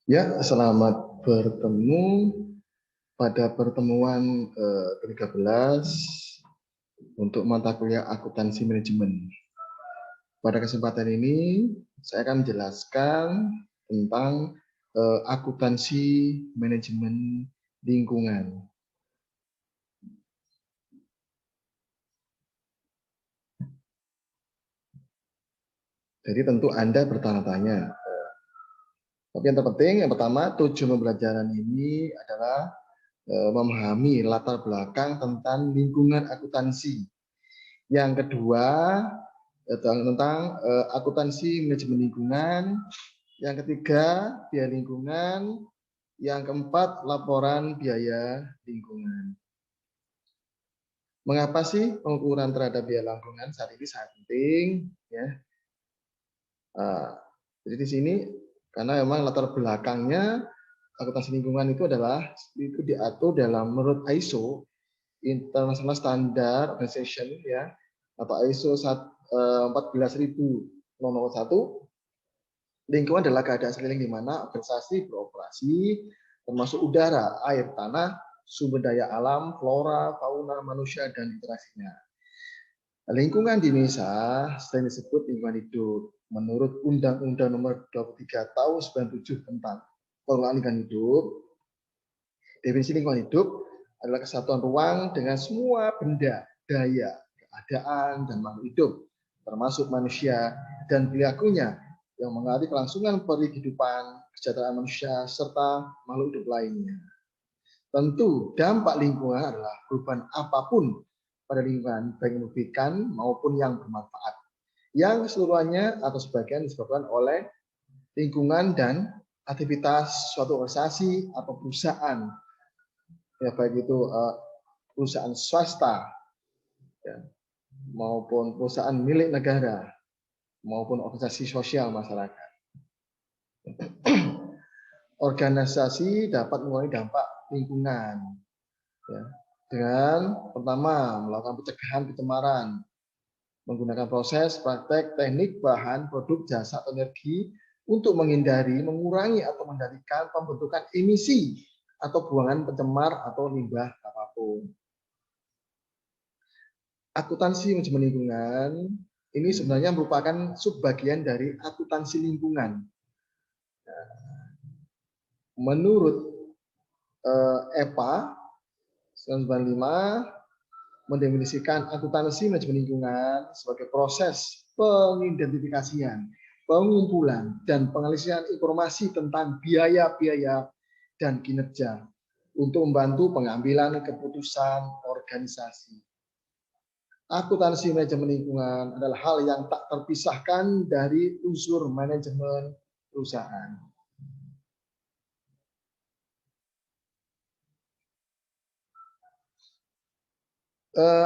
Ya, selamat bertemu pada pertemuan ke-13 untuk mata kuliah akuntansi manajemen. Pada kesempatan ini, saya akan menjelaskan tentang akuntansi manajemen lingkungan. Jadi tentu Anda bertanya-tanya. Tapi yang terpenting, yang pertama, tujuan pembelajaran ini adalah memahami latar belakang tentang lingkungan akuntansi. Yang kedua, tentang akuntansi manajemen lingkungan. Yang ketiga, biaya lingkungan. Yang keempat, laporan biaya lingkungan. Mengapa sih pengukuran terhadap biaya lingkungan saat ini sangat penting? Ya. Jadi di sini karena memang latar belakangnya akuntansi lingkungan itu diatur dalam menurut ISO International Standard Organization ya atau ISO 14001. Lingkungan adalah keadaan sekeliling di mana organisasi beroperasi, termasuk udara, air, tanah, sumber daya alam, flora, fauna, manusia, dan interaksinya. Lingkungan di Indonesia sering disebut lingkungan hidup. Menurut Undang-Undang Nomor 23 Tahun 97 tentang pengelolaan lingkungan hidup, definisi lingkungan hidup adalah kesatuan ruang dengan semua benda, daya, keadaan, dan makhluk hidup, termasuk manusia dan perilakunya yang mengalami kelangsungan kehidupan, kesejahteraan manusia, serta makhluk hidup lainnya. Tentu dampak lingkungan adalah perubahan apapun pada lingkungan, baik yang merugikan maupun yang bermanfaat, yang keseluruhannya atau sebagian disebabkan oleh lingkungan dan aktivitas suatu organisasi atau perusahaan, ya baik itu perusahaan swasta ya, maupun perusahaan milik negara maupun organisasi sosial masyarakat. Organisasi dapat mengurangi dampak lingkungan ya, dengan pertama melakukan pencegahan pencemaran, menggunakan proses, praktek, teknik, bahan, produk, jasa, atau energi untuk menghindari, mengurangi, atau mengendalikan pembentukan emisi atau buangan pencemar atau limbah apapun. Akuntansi manajemen lingkungan ini sebenarnya merupakan subbagian dari akuntansi lingkungan. Menurut EPA 1995 mendefinisikan akuntansi manajemen lingkungan sebagai proses pengidentifikasian, pengumpulan, dan penganalisan informasi tentang biaya-biaya dan kinerja untuk membantu pengambilan keputusan organisasi. Akuntansi manajemen lingkungan adalah hal yang tak terpisahkan dari unsur manajemen perusahaan.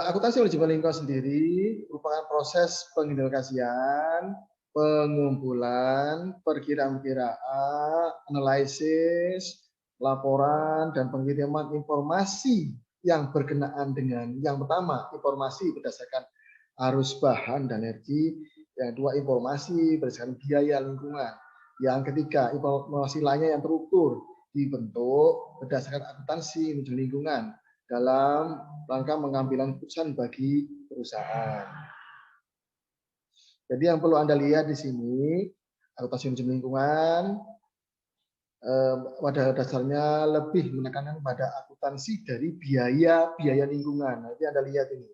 Akuntansi manajemen lingkungan sendiri merupakan proses pengidentifikasian, pengumpulan, perkiraan, analisis, laporan, dan pengiriman informasi yang berkenaan dengan yang pertama, informasi berdasarkan arus bahan dan energi, yang kedua informasi berdasarkan biaya lingkungan, yang ketiga informasi lainnya yang terukur dibentuk berdasarkan akuntansi manajemen lingkungan dalam rangka pengambilan keputusan bagi perusahaan. Jadi yang perlu Anda lihat di sini, akuntansi manajemen lingkungan pada dasarnya lebih menekankan pada akuntansi dari biaya lingkungan. Nanti Anda lihat ini,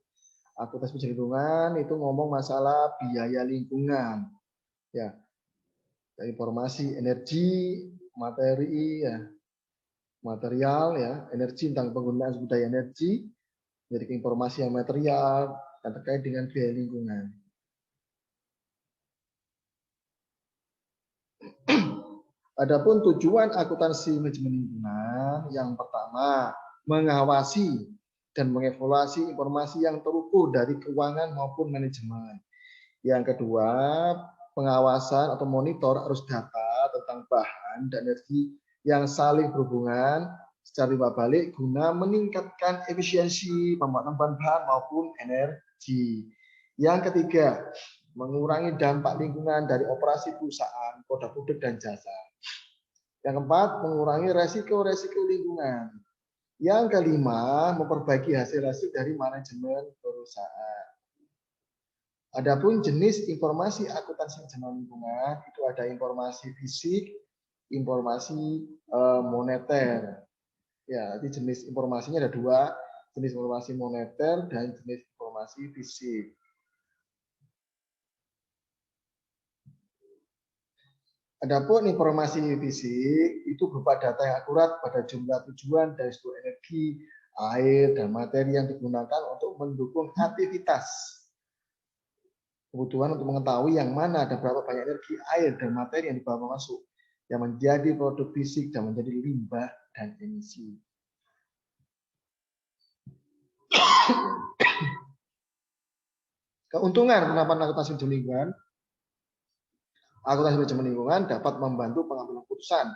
akuntansi manajemen lingkungan itu ngomong masalah biaya lingkungan, ya, informasi energi, materi, ya, material, ya, energi tentang penggunaan sumber daya energi, jadi informasi yang material dan terkait dengan biaya lingkungan. Adapun tujuan akuntansi manajemen lingkungan yang pertama mengawasi dan mengevaluasi informasi yang terukur dari keuangan maupun manajemen. Yang kedua, pengawasan atau monitor arus data tentang bahan dan energi yang saling berhubungan secara timbal balik guna meningkatkan efisiensi pembuatan bahan maupun energi. Yang ketiga, mengurangi dampak lingkungan dari operasi perusahaan, produk-produk dan jasa. Yang keempat, mengurangi resiko-resiko lingkungan. Yang kelima, memperbaiki hasil-hasil dari manajemen perusahaan. Adapun jenis informasi akuntansi manajemen lingkungan itu ada informasi fisik, informasi moneter. Ya, jadi jenis informasinya ada dua, jenis informasi moneter dan jenis informasi fisik. Adapun informasi fisik itu berupa data yang akurat pada jumlah tujuan dari seluruh energi, air, dan materi yang digunakan untuk mendukung aktivitas. Kebutuhan untuk mengetahui yang mana ada berapa banyak energi, air, dan materi yang dibawa masuk, yang menjadi produk fisik dan menjadi limbah dan emisi. Keuntungan penerapan akuntansi lingkungan. Akuntansi manajemen lingkungan dapat membantu pengambilan keputusan.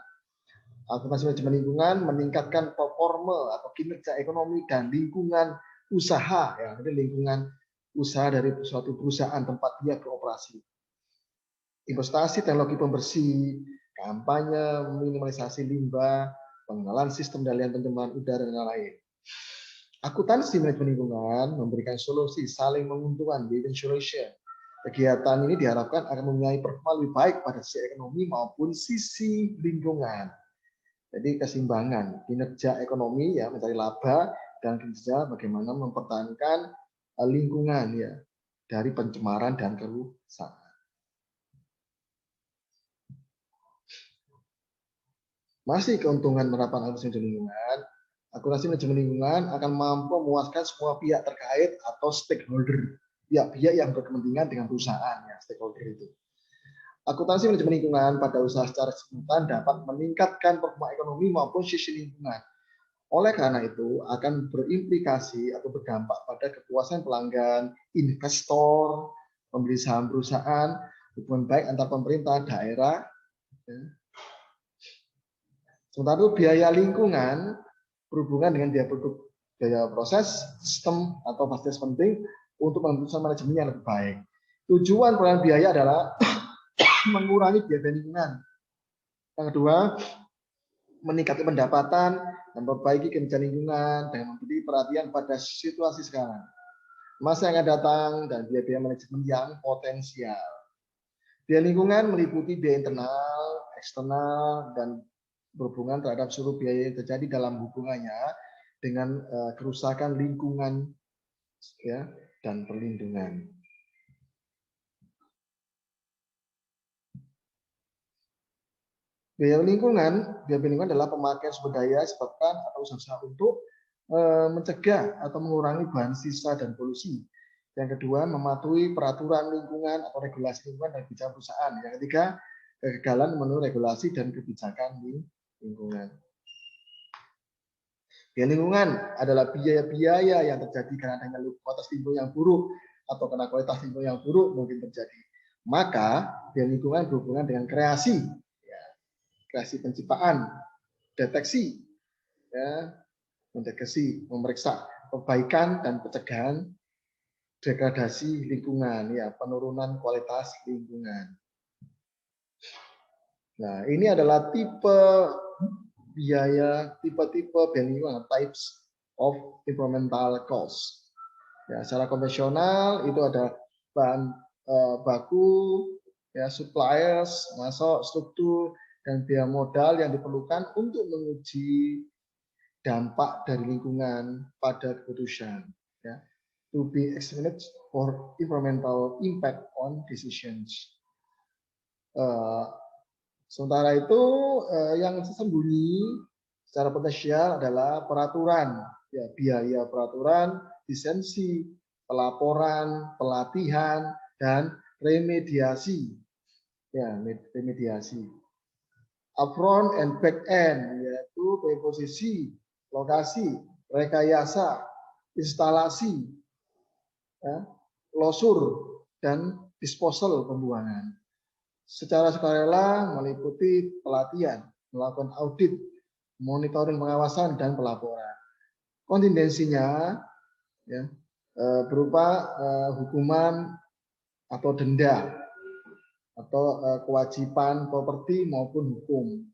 Akuntansi manajemen lingkungan meningkatkan performa atau kinerja ekonomi dan lingkungan usaha, ya, jadi lingkungan usaha dari suatu perusahaan tempat dia beroperasi. Investasi teknologi pembersih, kampanye minimalisasi limbah, pengenalan sistem kendalian pencemaran udara dan lain-lain. Akuntansi manajemen lingkungan memberikan solusi saling menguntungkan, win-win solution. Kegiatan ini diharapkan akan mempunyai performa lebih baik pada sisi ekonomi maupun sisi lingkungan. Jadi keseimbangan kinerja ekonomi ya mencari laba dan kinerja bagaimana mempertahankan lingkungan ya dari pencemaran dan kerusakan. Masih keuntungan penerapan akuntansi lingkungan. Akuntansi manajemen lingkungan akan mampu memuaskan semua pihak terkait atau stakeholder. Pihak-pihak yang berkepentingan dengan perusahaan, ya, stakeholder itu. Akuntansi manajemen lingkungan pada usaha secara keseluruhan dapat meningkatkan performa ekonomi maupun sisi lingkungan. Oleh karena itu, akan berimplikasi atau berdampak pada kepuasan pelanggan, investor, pembeli saham perusahaan, hubungan baik antar pemerintah, daerah. Sementara itu, biaya lingkungan berhubungan dengan biaya proses, sistem, atau fasilitas penting untuk memutuskan manajemen yang lebih baik. Tujuan pengelolaan biaya adalah mengurangi biaya lingkungan. Yang kedua, meningkatkan pendapatan dan memperbaiki kinerja lingkungan dengan memberi perhatian pada situasi sekarang, masa yang akan datang, dan biaya-biaya manajemen yang potensial. Biaya lingkungan meliputi biaya internal, eksternal, dan berhubungan terhadap seluruh biaya yang terjadi dalam hubungannya dengan kerusakan lingkungan ya dan perlindungan. Biaya lingkungan adalah pemakaian sumber daya sebabkan atau usaha untuk mencegah atau mengurangi bahan sisa dan polusi. Yang kedua, mematuhi peraturan lingkungan atau regulasi lingkungan dan kebijakan perusahaan. Yang ketiga, kegagalan memenuhi regulasi dan kebijakan lingkungan. Biaya lingkungan adalah biaya-biaya yang terjadi karena adanya kualitas lingkungan yang buruk atau karena kualitas lingkungan yang buruk mungkin terjadi. Maka biaya lingkungan berhubungan dengan kreasi penciptaan, deteksi, ya, mendeteksi, memeriksa perbaikan dan pencegahan degradasi lingkungan, ya, penurunan kualitas lingkungan. Nah, ini adalah tipe biaya, tipe-tipe biaya lingkungan, types of environmental cost. Ya, secara konvensional itu ada bahan baku, ya, suppliers, masuk, struktur, dan biaya modal yang diperlukan untuk menguji dampak dari lingkungan pada keputusan, ya, to be examined for environmental impact on decisions. Sementara itu yang tersembunyi secara potensial adalah peraturan, ya, biaya peraturan, lisensi, pelaporan, pelatihan, dan remediasi, ya, remediasi. Upfront and back end, yaitu preposisi, lokasi, rekayasa, instalasi, ya, losur, dan disposal pembuangan. Secara sukarela meliputi pelatihan, melakukan audit, monitoring pengawasan, dan pelaporan. Kontingensinya ya, berupa hukuman atau denda, atau kewajiban properti maupun hukum.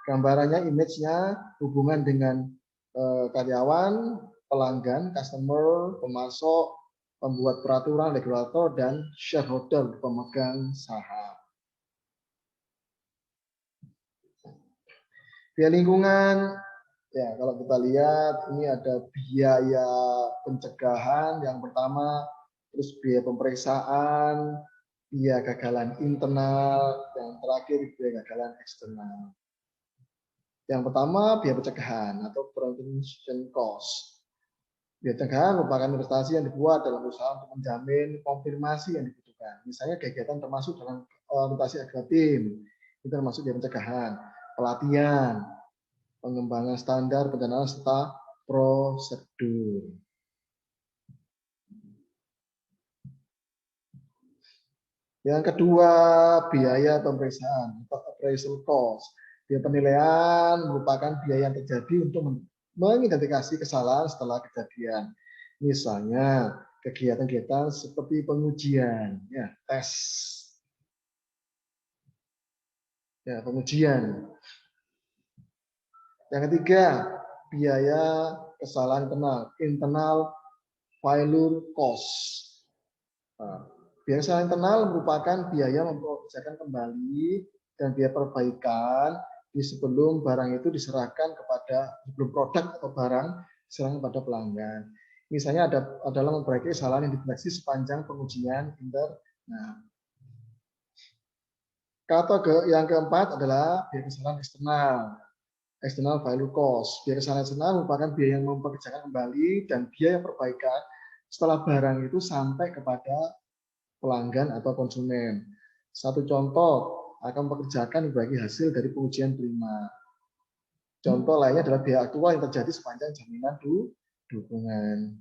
Gambarannya, image-nya hubungan dengan karyawan, pelanggan, customer, pemasok, pembuat peraturan, regulator, dan shareholder, pemegang saham. Biaya lingkungan, ya kalau kita lihat ini ada biaya pencegahan yang pertama, terus biaya pemeriksaan, biaya gagalan internal, yang terakhir biaya gagalan eksternal. Yang pertama biaya pencegahan atau prevention cost. Biaya pencegahan merupakan investasi yang dibuat dalam usaha untuk menjamin konfirmasi yang dibutuhkan. Misalnya kegiatan termasuk dalam orientasi agro tim, itu termasuk biaya pencegahan, pelatihan, pengembangan standar perencanaan serta prosedur. Yang kedua, biaya pemeriksaan atau appraisal cost. Biaya penilaian merupakan biaya yang terjadi untuk mengidentifikasi kesalahan setelah kejadian. Misalnya kegiatan-kegiatan seperti pengujian, ya, tes, ya, pengujian. Yang ketiga, biaya kesalahan internal failure cost. Nah, biaya kesalahan internal merupakan biaya mempekerjakan kembali dan biaya perbaikan di sebelum barang itu diserahkan kepada, sebelum produk atau barang diserahkan kepada pelanggan. Misalnya adalah memperbaiki kesalahan yang dideteksi sepanjang pengujian internal. Kategori yang keempat adalah biaya kesalahan eksternal. External value cost. Biaya kesalahan eksternal merupakan biaya yang mempekerjakan kembali dan biaya perbaikan setelah barang itu sampai kepada pelanggan atau konsumen. Satu contoh, akan mempekerjakan bagi hasil dari pengujian prima. Contoh lainnya adalah biaya aktual yang terjadi sepanjang jaminan dukungan.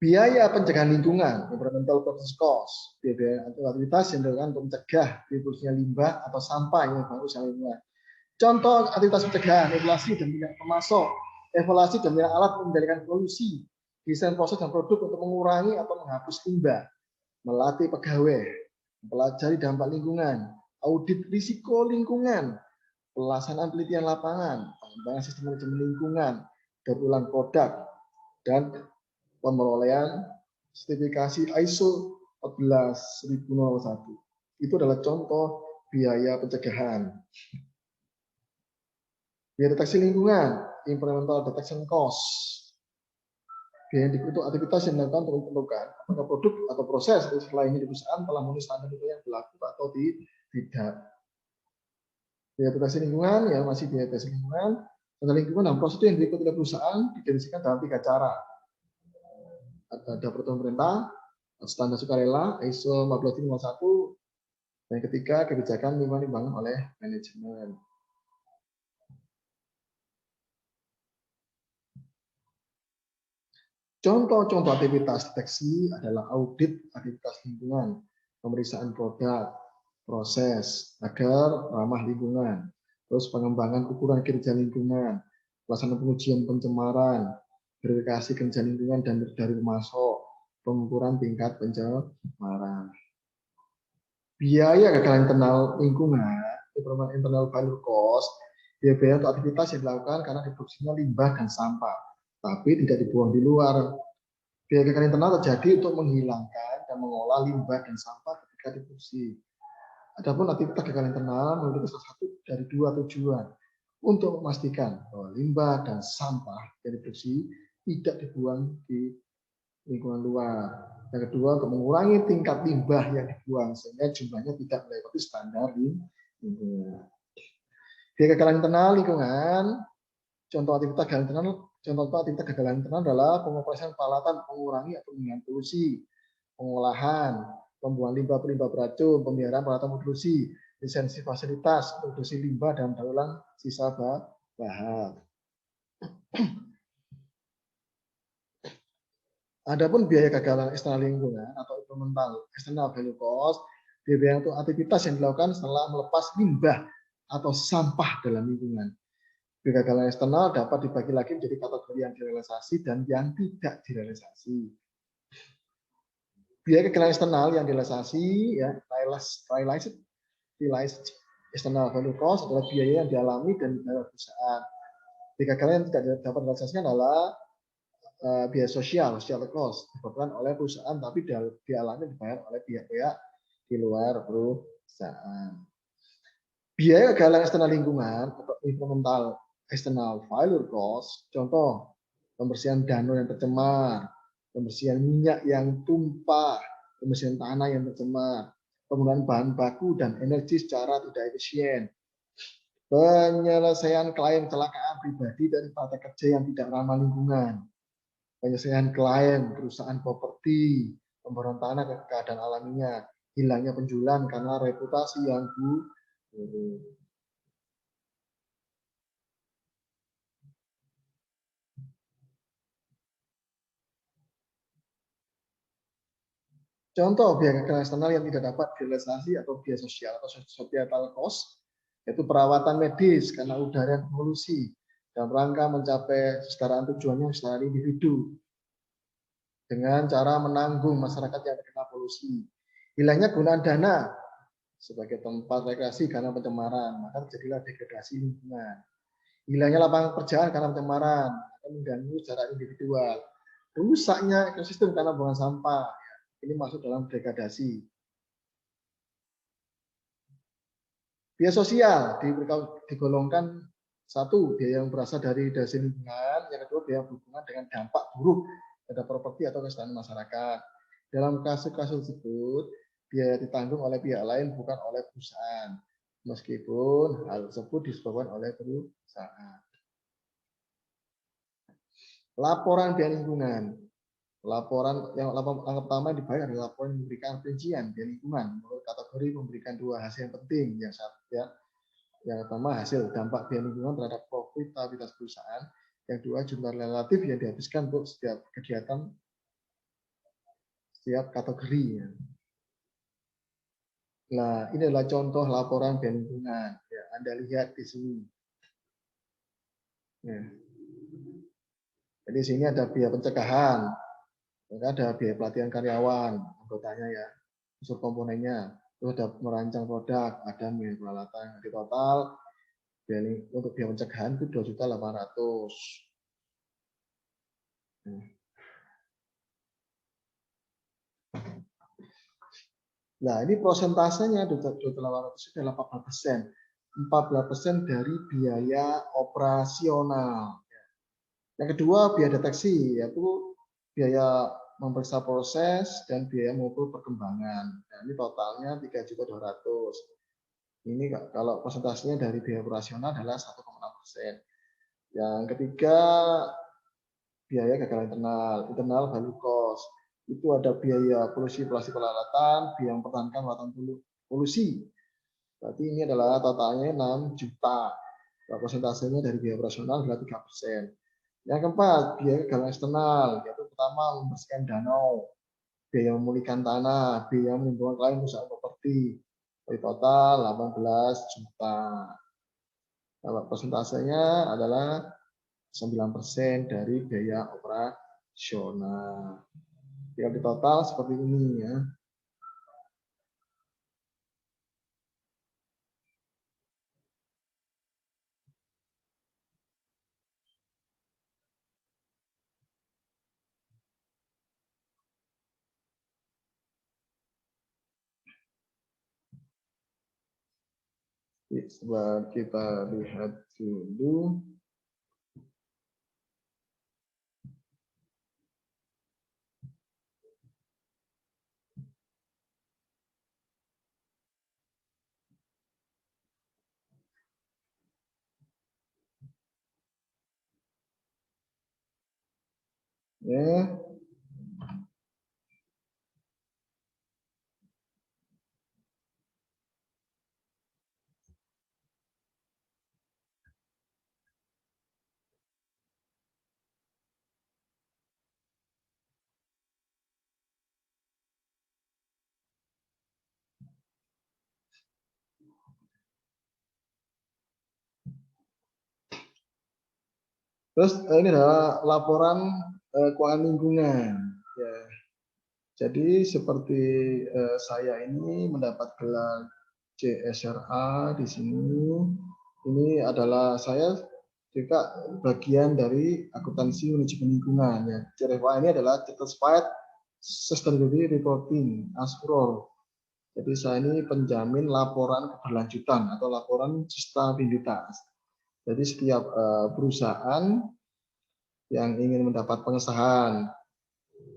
Biaya pencegahan lingkungan, environmental protection cost, biaya aktivitas yang dilakukan untuk mencegah timbulnya limbah atau sampah yang baru lingkungan. Contoh aktivitas pencegahan, evaluasi dan minyak pemasok, evaluasi dan minyak alat mengendalikan polusi, desain proses dan produk untuk mengurangi atau menghapus limbah, melatih pegawai, mempelajari dampak lingkungan, audit risiko lingkungan, pelaksanaan penelitian lapangan, pengembangan sistem manajemen lingkungan, daur ulang produk, dan pemerolehan sertifikasi ISO 14001. Itu adalah contoh biaya pencegahan. Biaya deteksi lingkungan, environmental detection cost. Biaya untuk aktivitas yang dilakukan untuk menentukan apakah produk atau proses lainnya di perusahaan telah memenuhi standar yang berlaku atau tidak. Biaya deteksi lingkungan, ya masih biaya deteksi lingkungan. Standar lingkungan dan prosedur yang diikuti oleh perusahaan didefinisikan dalam 3 cara. Ada peraturan pemerintah, standar sukarela, ISO 14001, dan ketiga kebijakan lingkungan dibangun oleh manajemen. Contoh-contoh aktivitas deteksi adalah audit aktivitas lingkungan, pemeriksaan produk, proses agar ramah lingkungan, terus pengembangan ukuran kinerja lingkungan, pelaksanaan pengujian pencemaran, verifikasi kinerja lingkungan dan dari pemasok, pengukuran tingkat pencemaran. Biaya gagalan internal lingkungan, internal value cost, biaya untuk aktivitas yang dilakukan karena diproduksinya limbah dan sampah, tapi tidak dibuang di luar. Biaya gagalan internal terjadi untuk menghilangkan dan mengolah limbah dan sampah ketika diproduksi. Adapun aktivitas gagalan internal memiliki salah satu dari 2 tujuan, untuk memastikan bahwa limbah dan sampah yang diproduksi tidak dibuang di lingkungan luar. Yang kedua, untuk mengurangi tingkat limbah yang dibuang sehingga jumlahnya tidak melewati standar lingkungan. Biaya gagalan internal lingkungan, contoh aktivitas gagalan internal adalah pengoperasian peralatan mengurangi atau mengurangi polusi, pengolahan, pembuangan limbah beracun, pemeliharaan peralatan produksi, lisensi fasilitas produksi limbah dan daur ulang sisa bahan. Adapun biaya gagalan eksternal lingkungan atau environmental external value cost, biaya untuk aktivitas yang dilakukan setelah melepas limbah atau sampah dalam lingkungan. Biaya gagalan eksternal dapat dibagi lagi menjadi kategori yang direalisasi dan yang tidak direalisasi. Biaya kegiatan eksternal yang direalisasi, ya, realized external value cost adalah biaya yang dialami dan dibayar perusahaan. Kegagalan yang tidak dapat direalisasikan adalah biaya sosial cost disebabkan oleh perusahaan tapi dialami dibayar oleh pihak-pihak di luar perusahaan. Biaya kegagalan eksternal lingkungan atau incremental external failure cost, contoh pembersihan danau yang tercemar, pembersihan minyak yang tumpah, pembersihan tanah yang tercemar, penggunaan bahan baku dan energi secara tidak efisien, penyelesaian klaim kecelakaan pribadi dan praktek kerja yang tidak ramah lingkungan, penyelesaian klien perusahaan properti, pemboran tanah ke keadaan alaminya, hilangnya penjualan karena reputasi yang buruk. Contoh biaya kekayaan eksternal yang tidak dapat direalisasi atau biaya sosial atau societal cost, yaitu perawatan medis karena udara yang polusi dalam rangka mencapai kesetaraan tujuannya secara individu dengan cara menanggung masyarakat yang terkena polusi. Hilangnya gunaan dana sebagai tempat rekreasi karena pencemaran, maka terjadilah degradasi lingkungan. Hilangnya lapangan pekerjaan karena pencemaran akan mengganggu secara individual. Rusaknya ekosistem karena buangan sampah, ini masuk dalam degradasi. Biaya sosial digolongkan satu, biaya yang berasal dari dasi lingkungan, yang kedua biaya berhubungan dengan dampak buruk pada properti atau kesejahteraan masyarakat. Dalam kasus-kasus tersebut, biaya ditanggung oleh pihak lain bukan oleh perusahaan, meskipun hal tersebut disebabkan oleh perusahaan. Laporan biaya lingkungan. Laporan yang pertama dibayar adalah laporan yang memberikan rincian biaya lingkungan menurut kategori memberikan dua hasil yang penting. Yang satu, ya, yang pertama hasil dampak biaya lingkungan terhadap profitabilitas perusahaan. Yang kedua jumlah relatif yang dihabiskan untuk setiap kegiatan setiap kategori. Ya. Nah, ini adalah contoh laporan biaya lingkungan. Ya, Anda lihat di sini. Ya. Jadi di sini ada biaya pencegahan, ada biaya pelatihan karyawan, anggotanya ya, unsur komponennya, terus ada merancang produk, ada biaya peralatan. Di total untuk biaya pencegahan itu 2.800.000. Nah, ini prosentasenya 2.800 itu 14%. 14% dari biaya operasional. Yang kedua, biaya deteksi, yaitu biaya memeriksa proses dan biaya mengukur perkembangan. Nah, ini totalnya 3.200.000. Ini kalau persentasenya dari biaya operasional adalah 1,6%. Yang ketiga, biaya kegagalan internal value cost. Itu ada biaya polusi plastik peralatan, biaya mempertahankan muatan polusi. Berarti ini adalah totalnya 6 juta. Persentasenya dari biaya operasional adalah 3%. Yang keempat, biaya kegagalan eksternal, yaitu pertama membersihkan danau, biaya memulihkan tanah, biaya menimbulkan klien perusahaan properti. Dari total 18 juta. Kalau persentasenya adalah 9% dari biaya operasional. Jika di total seperti ini ya. Coba kita lihat dulu. Ya. Terus ini adalah laporan keuangan lingkungan. Ya. Jadi seperti saya ini mendapat gelar CSRA di sini, ini adalah saya juga bagian dari akuntansi manajemen lingkungan ya. CSRA ini adalah Certified Sustainability Reporting (ASPRO). Jadi saya ini penjamin laporan keberlanjutan atau laporan stabilitas. Jadi setiap perusahaan yang ingin mendapat pengesahan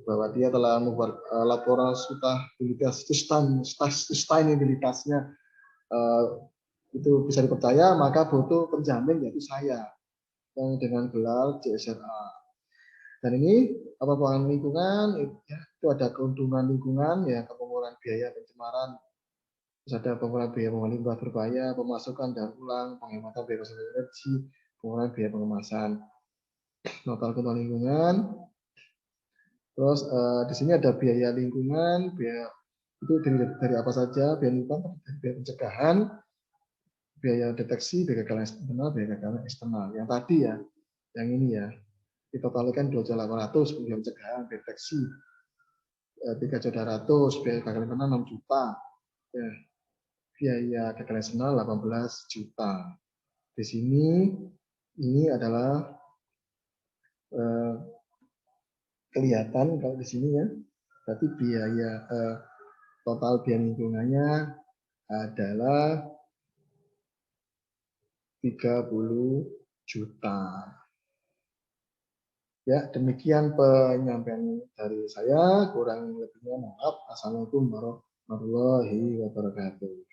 bahwa dia telah membuat laporan sustainabilitasnya itu bisa dipercaya, maka butuh penjamin yaitu saya yang dengan gelar CSRA. Dan ini pengelolaan lingkungan itu ada keuntungan lingkungan ya, pengurangan biaya pencemaran, terus ada pengurangan biaya pengelolaan limbah berbahaya, pemasukan daur ulang, penghematan biaya konservasi energi, pengurangan biaya pengemasan, total keuntungan lingkungan. Terus di sini ada biaya lingkungan, biaya itu dari apa saja, biaya lingkungan, biaya pencegahan, biaya deteksi, biaya kegagalan internal, biaya kegagalan eksternal. Yang tadi ya, yang ini ya, ditotalkan 2.800.000, biaya pencegahan, biaya deteksi 3.200.000, biaya kegagalan internal 6 juta, ya, biaya kegagalan eksternal 18 juta. Di sini ini adalah kelihatan kalau di sini ya, berarti biaya total biaya lingkungannya adalah 30 juta. Ya, demikian penyampaian dari saya. Kurang lebihnya maaf. Assalamualaikum warahmatullahi wabarakatuh.